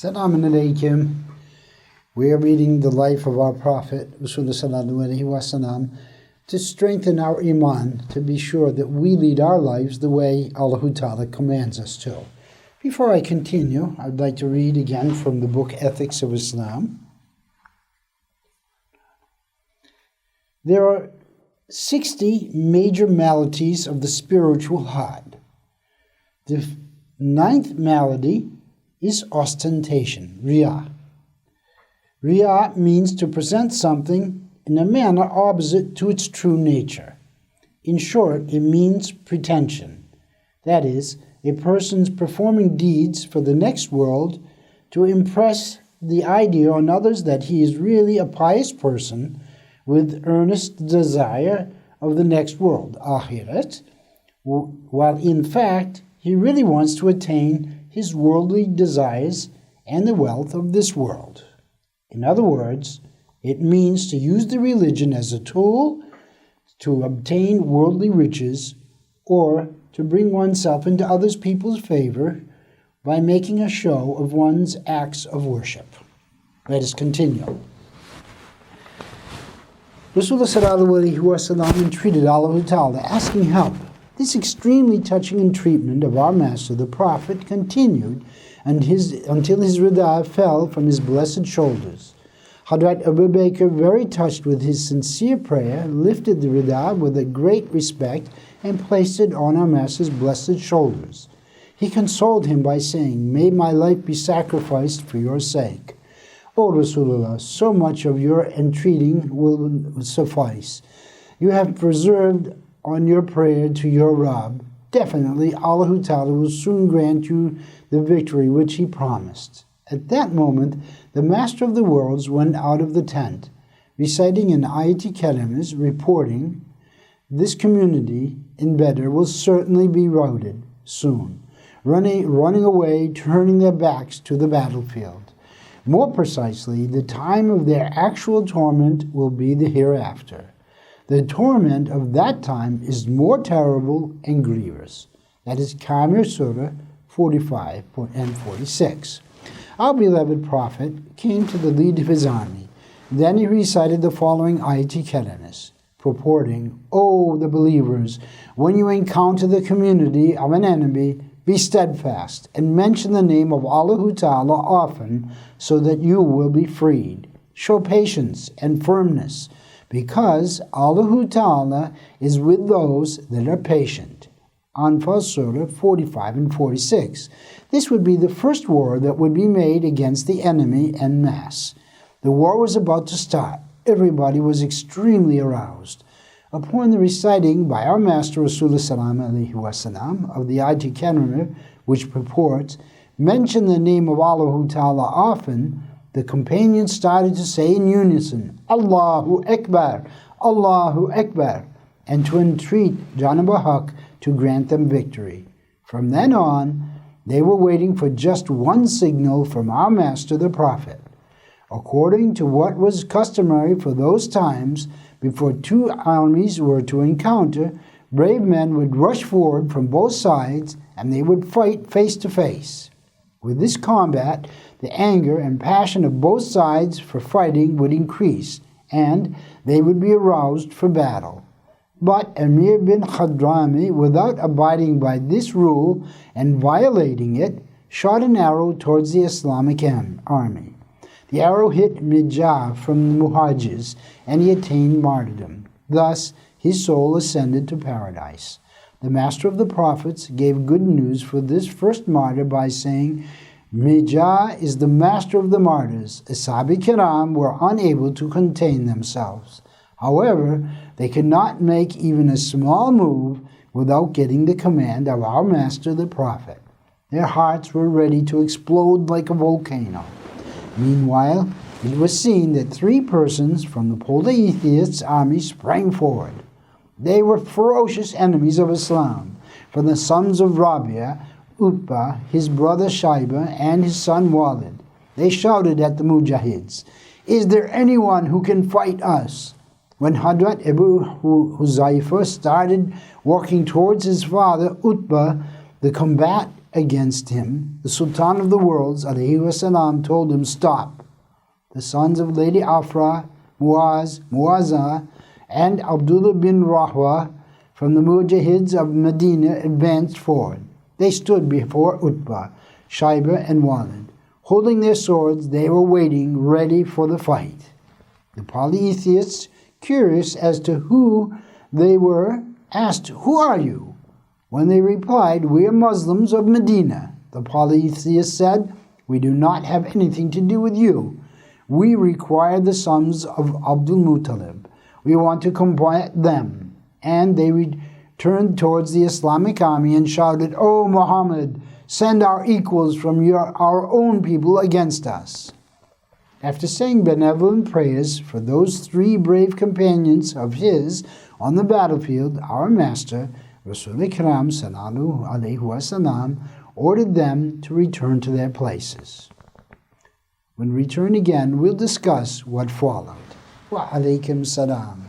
Assalamu alaikum. We are reading the life of our Prophet Wasallam to strengthen our iman, to be sure that we lead our lives the way Allah Ta'ala commands us to. Before I continue, I'd like to read again from the book Ethics of Islam. There are 60 major maladies of the spiritual heart. The 9th malady is ostentation, riyā. Riyā means to present something in a manner opposite to its true nature. In short, it means pretension. That is, a person's performing deeds for the next world to impress the idea on others that he is really a pious person with earnest desire of the next world, akhirat, while in fact he really wants to attain his worldly desires and the wealth of this world. In other words, it means to use the religion as a tool to obtain worldly riches or to bring oneself into other people's favor by making a show of one's acts of worship. Let us continue. Rasulullah entreated Allah Ta'ala, asking help. This extremely touching entreatment of our Master, the Prophet, continued until his rida fell from his blessed shoulders. Hadrat Abu Bakr, very touched with his sincere prayer, lifted the rida with a great respect and placed it on our Master's blessed shoulders. He consoled him by saying, "May my life be sacrificed for your sake. O Rasulullah, so much of your entreating will suffice. You have preserved on your prayer to your Rabb. Definitely Allah Ta'ala will soon grant you the victory which He promised." At that moment, the Master of the Worlds went out of the tent, reciting an ayat kalimas, reporting, "This community in Badr will certainly be routed soon, running away, turning their backs to the battlefield. More precisely, the time of their actual torment will be the hereafter. The torment of that time is more terrible and grievous." That is Kamir Surah 45 and 46. Our beloved Prophet came to the lead of his army. Then he recited the following ayat kalimas, purporting, "O the believers, when you encounter the community of an enemy, be steadfast and mention the name of Allah Ta'ala often so that you will be freed. Show patience and firmness, because Allah Ta'ala is with those that are patient." Anfal Surah 45 and 46. This would be the first war that would be made against the enemy en masse. The war was about to start. Everybody was extremely aroused. Upon the reciting by our Master Rasulullah of the ayat Karimah, which purports, "Mention the name of Allah Ta'ala often," the companions started to say in unison, "Allahu Akbar, Allahu Akbar," and to entreat Janab Haq to grant them victory. From then on, they were waiting for just one signal from our Master the Prophet. According to what was customary for those times, before two armies were to encounter, brave men would rush forward from both sides and they would fight face to face. With this combat, the anger and passion of both sides for fighting would increase, and they would be aroused for battle. But Amir bin Khadrami, without abiding by this rule and violating it, shot an arrow towards the Islamic army. The arrow hit Mijah from the Muhajirs, and he attained martyrdom. Thus, his soul ascended to paradise. The Master of the Prophets gave good news for this first martyr by saying, "Mijah is the master of the martyrs." Ashab-i Kiram were unable to contain themselves. However, they could not make even a small move without getting the command of our Master the Prophet. Their hearts were ready to explode like a volcano. Meanwhile, it was seen that 3 persons from the polytheist army sprang forward. They were ferocious enemies of Islam. From the sons of Rabia, Utbah, his brother Shaiba, and his son Walid. They shouted at the Mujahids, "Is there anyone who can fight us?" When Hadrat Abu Huzaifa started walking towards his father Utbah, the combat against him, the Sultan of the worlds, Alaihissalam, told him, "Stop." The sons of Lady Afra, Muazza, and Abdullah bin Rahwa from the Mujahids of Medina advanced forward. They stood before Utbah, Shaiba, and Walid. Holding their swords, they were waiting, ready for the fight. The polytheists, curious as to who they were, asked, "Who are you?" When they replied, "We are Muslims of Medina," the polytheists said, "We do not have anything to do with you. We require the sons of Abdul Muttalib. We want to combat them." And they returned towards the Islamic army and shouted, "O Muhammad, send our equals from our own people against us." After saying benevolent prayers for those 3 brave companions of his on the battlefield, our master, Rasul Ikram Sallallahu Alaihi Wasallam, ordered them to return to their places. When we return again, we'll discuss what followed. Wa alaikum salam.